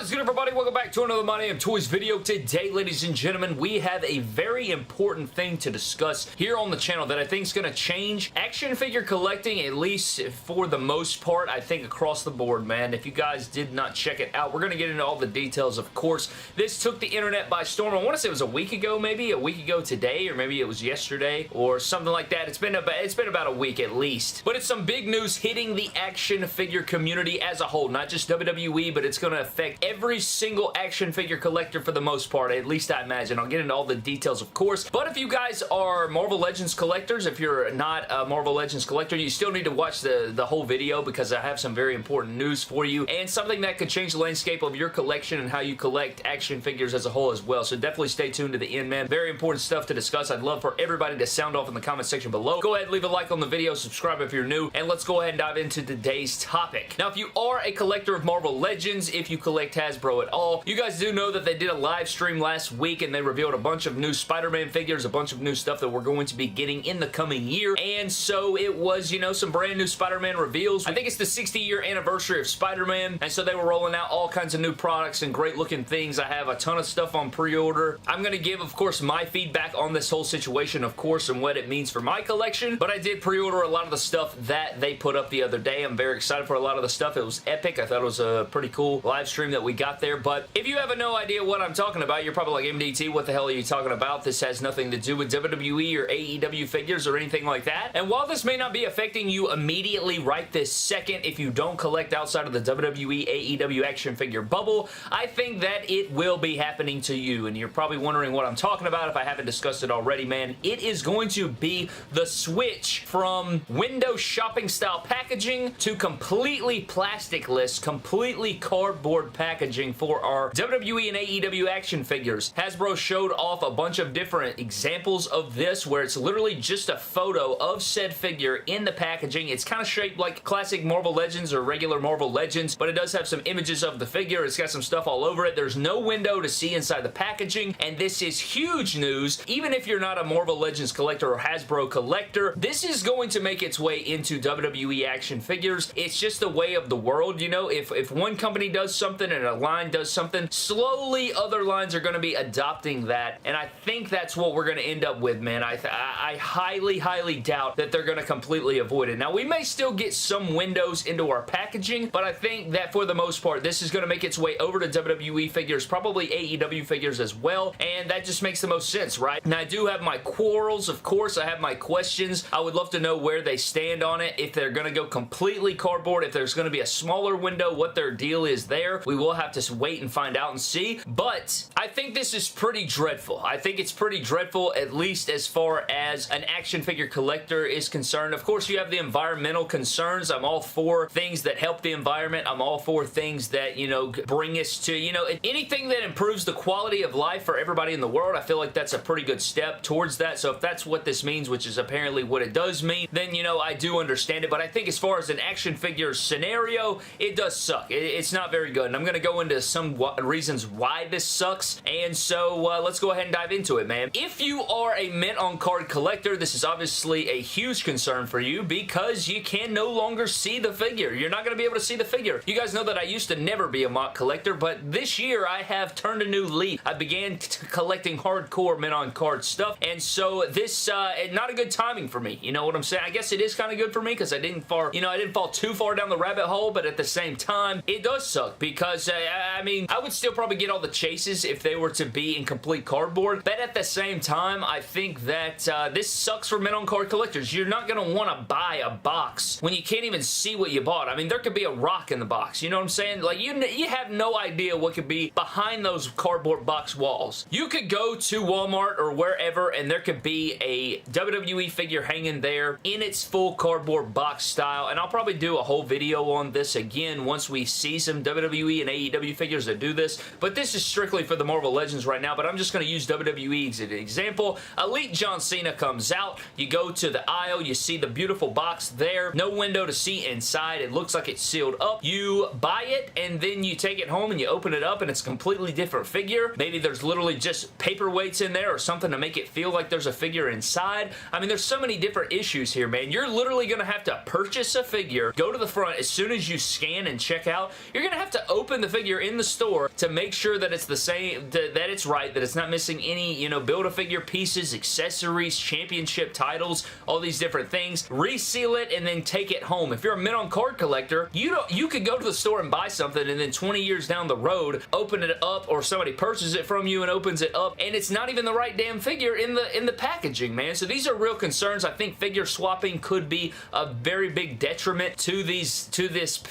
What's good, everybody? Welcome back to another My Damn Toys video. Today, ladies and gentlemen, we have a very important thing to discuss here on the channel that I think is going to change action figure collecting, at least for the most part, I think across the board, man. If you guys did not check it out, we're going to get into all the details, of course. This took the internet by storm. I want to say it was a week ago, maybe a week ago today, or maybe it was yesterday, or something like that. It's been about a week at least. But it's some big news hitting the action figure community as a whole, not just WWE, but it's going to affect every single action figure collector for the most part, at least I imagine. I'll get into all the details, of course. But if you guys are Marvel Legends collectors, if you're not a Marvel Legends collector, you still need to watch the whole video because I have some very important news for you and something that could change the landscape of your collection and how you collect action figures as a whole as well. So definitely stay tuned to the end, man. Very important stuff to discuss. I'd love for everybody to sound off in the comment section below. Go ahead, leave a like on the video, subscribe if you're new, and let's go ahead and dive into today's topic. Now, if you are a collector of Marvel Legends, if you collect Hasbro at all, you guys do know that they did a live stream last week and they revealed a bunch of new Spider-Man figures, a bunch of new stuff that we're going to be getting in the coming year, and so it was, you know, some brand new Spider-Man reveals. I think it's the 60-year anniversary of Spider-Man, and so they were rolling out all kinds of new products and great looking things. I have a ton of stuff on pre-order. I'm going to give, of course, my feedback on this whole situation, of course, and what it means for my collection, but I did pre-order a lot of the stuff that they put up the other day. I'm very excited for a lot of the stuff. It was epic. I thought it was a pretty cool live stream that we got there. But if you have no idea what I'm talking about, you're probably like, MDT, what the hell are you talking about? This has nothing to do with WWE or AEW figures or anything like that. And while this may not be affecting you immediately right this second if you don't collect outside of the WWE, AEW action figure bubble, I think that it will be happening to you. And you're probably wondering what I'm talking about if I haven't discussed it already, man. It is going to be the switch from window shopping style packaging to completely plasticless, completely cardboard packaging for our WWE and AEW action figures. Hasbro showed off a bunch of different examples of this where it's literally just a photo of said figure in the packaging. It's kind of shaped like classic Marvel Legends or regular Marvel Legends, but it does have some images of the figure. It's got some stuff all over it. There's no window to see inside the packaging, and this is huge news. Even if you're not a Marvel Legends collector or Hasbro collector, this is going to make its way into WWE action figures. It's just the way of the world, you know. If one company does something and a line does something, slowly other lines are going to be adopting that, and I think that's what we're going to end up with, man. I highly, highly doubt that they're going to completely avoid it. Now, we may still get some windows into our packaging, but I think that for the most part, this is going to make its way over to WWE figures, probably AEW figures as well, and that just makes the most sense, right? Now, I do have my quarrels, of course. I have my questions. I would love to know where they stand on it, if they're going to go completely cardboard, if there's going to be a smaller window, what their deal is there. We will have to wait and find out and see, but I think this is pretty dreadful. I think it's pretty dreadful, at least as far as an action figure collector is concerned. Of course, you have the environmental concerns. I'm all for things that help the environment. I'm all for things that, you know, bring us to, you know, anything that improves the quality of life for everybody in the world. I feel like that's a pretty good step towards that. So if that's what this means, which is apparently what it does mean, then, you know, I do understand it. But I think as far as an action figure scenario, it does suck. It's not very good. And I'm going to go into some reasons why this sucks. And so let's go ahead and dive into it, man. If you are a mint on card collector, this is obviously a huge concern for you because you can no longer see the figure. You're not going to be able to see the figure. You guys know that I used to never be a MOC collector, but this year I have turned a new leaf. I began collecting hardcore mint on card stuff, and so this not a good timing for me. You know what I'm saying? I guess it is kind of good for me because I didn't fall too far down the rabbit hole, but at the same time, it does suck because I mean, I would still probably get all the chases if they were to be in complete cardboard, but at the same time, I think that this sucks for mint on card collectors. You're not going to want to buy a box when you can't even see what you bought. I mean, there could be a rock in the box. You know what I'm saying? Like, you have no idea what could be behind those cardboard box walls. You could go to Walmart or wherever, and there could be a WWE figure hanging there in its full cardboard box style, and I'll probably do a whole video on this again once we see some WWE and AEW figures that do this, but this is strictly for the Marvel Legends right now, but I'm just going to use WWE as an example. Elite John Cena comes out, you go to the aisle, you see the beautiful box there, no window to see inside, it looks like it's sealed up. You buy it, and then you take it home and you open it up, and it's a completely different figure. Maybe there's literally just paperweights in there or something to make it feel like there's a figure inside. I mean, there's so many different issues here, man. You're literally going to have to purchase a figure, go to the front, as soon as you scan and check out, you're going to have to open the figure in the store to make sure that it's the same, that it's right, that it's not missing any, you know, Build-A-Figure pieces, accessories, championship titles, all these different things. Reseal it and then take it home. If you're a mint on card collector, you could go to the store and buy something and then 20 years down the road open it up, or somebody purchases it from you and opens it up and it's not even the right damn figure in the packaging, man. So these are real concerns. I think figure swapping could be a very big detriment to this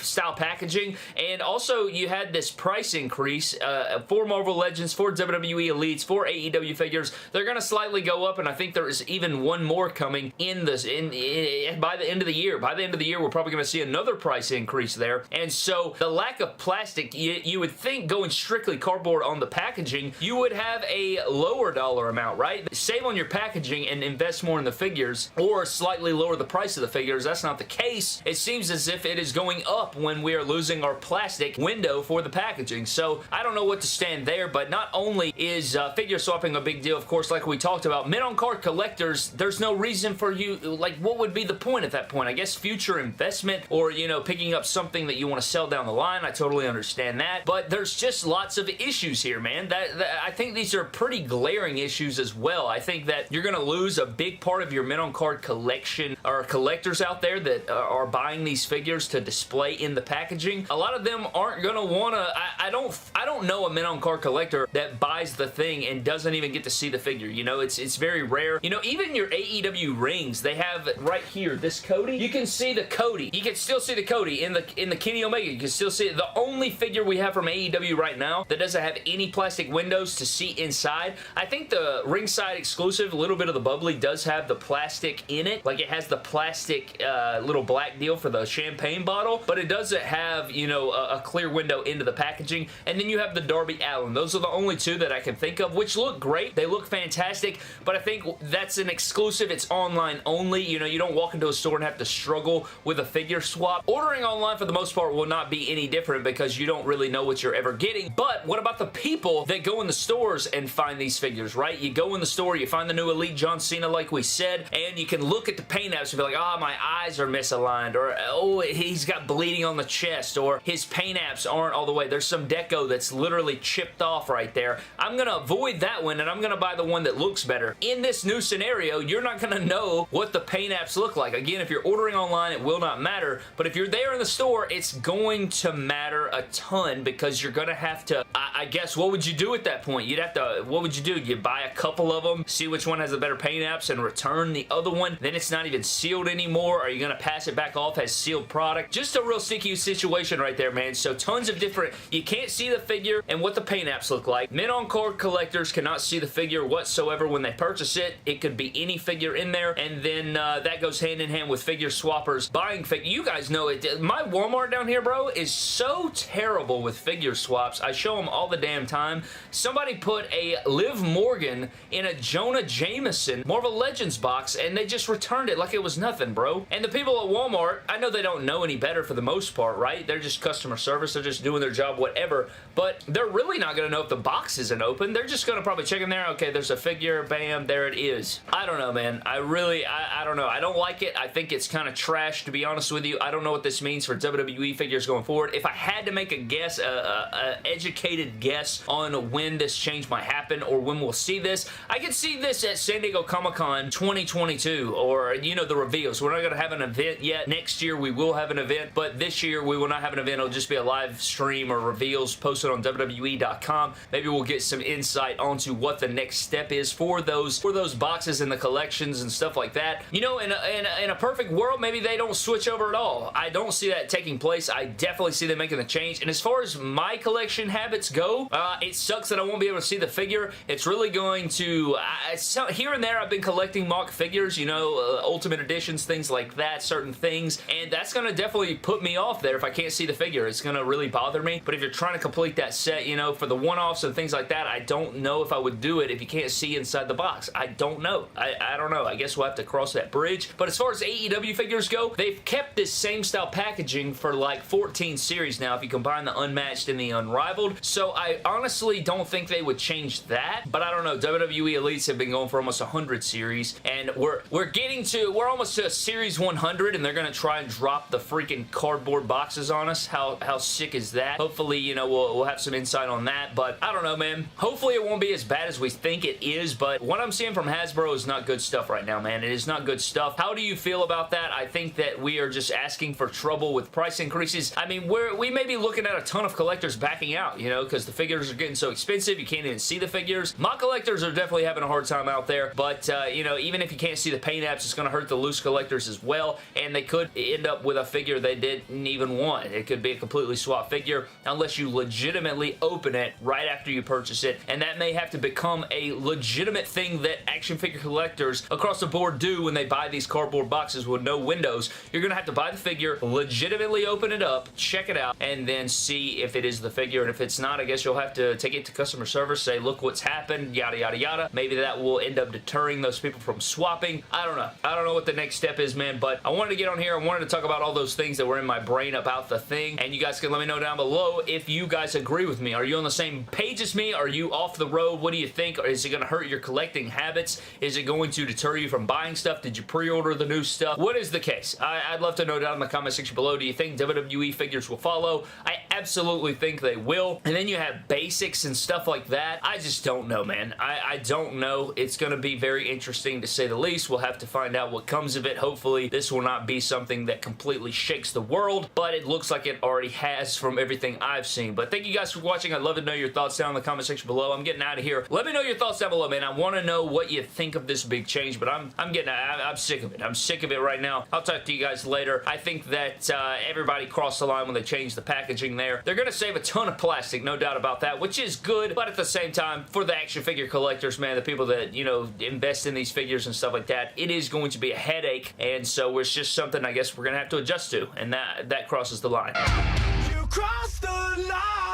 style packaging. And also you had this price increase for Marvel Legends, for WWE Elites, for AEW figures. They're going to slightly go up, and I think there is even one more coming by the end of the year. By the end of the year, we're probably going to see another price increase there. And so the lack of plastic, you would think going strictly cardboard on the packaging, you would have a lower dollar amount, right? Save on your packaging and invest more in the figures, or slightly lower the price of the figures. That's not the case. It seems as if it is going up when we are losing our plastic window for the packaging. So I don't know what to stand there, but not only is figure swapping a big deal, of course, like we talked about, mint on card collectors, there's no reason for you, like, what would be the point at that point? I guess future investment, or, you know, picking up something that you want to sell down the line. I totally understand that, but there's just lots of issues here, man. I think these are pretty glaring issues as well. I think that you're going to lose a big part of your mint on card collection, or collectors out there that are buying these figures to display in the packaging. A lot of them aren't going to want to, I don't know a mint on card collector that buys the thing and doesn't even get to see the figure. You know, it's very rare. You know, even your AEW rings, they have right here, this Cody. You can see the Cody. You can still see the Cody in the Kenny Omega. You can still see it. The only figure we have from AEW right now that doesn't have any plastic windows to see inside. I think the ringside exclusive, a little bit of the bubbly, does have the plastic in it. Like, it has the plastic little black deal for the champagne bottle, but it doesn't have, you know, a clear window into the packaging. And then you have the Darby Allin. Those are the only two that I can think of, which look great. They look fantastic, but I think that's an exclusive. It's online only. You know, you don't walk into a store and have to struggle with a figure swap. Ordering online, for the most part, will not be any different because you don't really know what you're ever getting. But what about the people that go in the stores and find these figures, right? You go in the store, you find the new Elite John Cena, like we said, and you can look at the paint apps and be like, oh, my eyes are misaligned, or oh, he's got bleeding on the chest, or his paint apps aren't all the way. There's some deco that's literally chipped off right there. I'm going to avoid that one, and I'm going to buy the one that looks better. In this new scenario, you're not going to know what the paint apps look like. Again, if you're ordering online, it will not matter, but if you're there in the store, it's going to matter a ton, because you're going to have to, I guess, what would you do at that point? You'd have to, what would you do? You buy a couple of them, see which one has the better paint apps, and return the other one. Then it's not even sealed anymore. Are you going to pass it back off as sealed product? Just a real sticky situation right there, man. So tons of different, you can't see the figure and what the paint apps look like. Mint on card collectors cannot see the figure whatsoever when they purchase it. It could be any figure in there, and then that goes hand in hand with figure swappers buying figure. You guys know it. My Walmart down here, bro, is so terrible with figure swaps. I show them all the damn time. Somebody put a Liv Morgan in a Jonah Jameson Marvel Legends box, and they just returned it like it was nothing, bro. And the people at Walmart, I know they don't know any better for the most part, right? They're just customer service. They're just doing their job, whatever. But they're really not going to know if the box isn't open. They're just going to probably check in there. Okay, there's a figure. Bam, there it is. I don't know, man. I don't know. I don't like it. I think it's kind of trash, to be honest with you. I don't know what this means for WWE figures going forward. If I had to make a guess, a educated guess on when this change might happen or when we'll see this, I could see this at San Diego Comic-Con 2022, or, you know, the reveals. We're not going to have an event yet. Next year we will have an event, but this year we will not have an event. It'll just be a live stream or reveals posted on WWE.com. Maybe we'll get some insight onto what the next step is for those boxes and the collections and stuff like that. You know, in a perfect world, maybe they don't switch over at all. I don't see that taking place. I definitely see them making the change. And as far as my collection habits go, it sucks that I won't be able to see the figure. It's really going to, here and there I've been collecting mock figures, you know, Ultimate Editions, things like that, certain things, and that's going to definitely put me off there if I can't see the figure. It's going to really bother me. But if you're trying to complete that set, you know, for the one-offs and things like that, I don't know if I would do it if you can't see inside the box. I don't know. I don't know. I guess we'll have to cross that bridge. But as far as AEW figures go, they've kept this same style packaging for like 14 series now if you combine the Unmatched and the Unrivaled. So I honestly don't think they would change that. But I don't know. WWE Elites have been going for almost 100 series, and we're almost to a series 100, and they're going to try and drop the freaking cardboard boxes on us. How sick is that? that. Hopefully, you know, we'll have some insight on that, but I don't know, man. Hopefully it won't be as bad as we think it is, but what I'm seeing from Hasbro is not good stuff right now, man. It is not good stuff. How do you feel about that? I think that we are just asking for trouble with price increases. I mean, we may be looking at a ton of collectors backing out, you know, because the figures are getting so expensive, you can't even see the figures. My collectors are definitely having a hard time out there, but, you know, even if you can't see the paint apps, it's going to hurt the loose collectors as well, and they could end up with a figure they didn't even want. It could be a completely swapped figure unless you legitimately open it right after you purchase it, and that may have to become a legitimate thing that action figure collectors across the board do when they buy these cardboard boxes with no windows. You're going to have to buy the figure, legitimately open it up, check it out, and then see if it is the figure, and if it's not, I guess you'll have to take it to customer service, say, look what's happened, yada, yada, yada. Maybe that will end up deterring those people from swapping. I don't know. I don't know what the next step is, man, but I wanted to get on here. I wanted to talk about all those things that were in my brain about the thing, and you guys can let me know down below if you guys agree with me. Are you on the same page as me? Are you off the road? What do you think? Or is it going to hurt your collecting habits? Is it going to deter you from buying stuff? Did you pre-order the new stuff? What is the case? I'd love to know down in the comment section below. Do you think WWE figures will follow? I absolutely think they will. And then you have basics and stuff like that. I just don't know, man. I don't know. It's going to be very interesting to say the least. We'll have to find out what comes of it. Hopefully, this will not be something that completely shakes the world, but it looks like it already has from everything I've seen. But thank you guys for watching. I'd love to know your thoughts down in the comment section below. I'm getting out of here. Let me know your thoughts down below, man. I want to know what you think of this big change, but I'm sick of it. I'm sick of it right now. I'll talk to you guys later. I think that everybody crossed the line when they changed the packaging there. They're going to save a ton of plastic, no doubt about that, which is good, but at the same time, for the action figure collectors, man, the people that, you know, invest in these figures and stuff like that, it is going to be a headache, and so it's just something I guess we're going to have to adjust to, and that crosses the line. You crossed the line.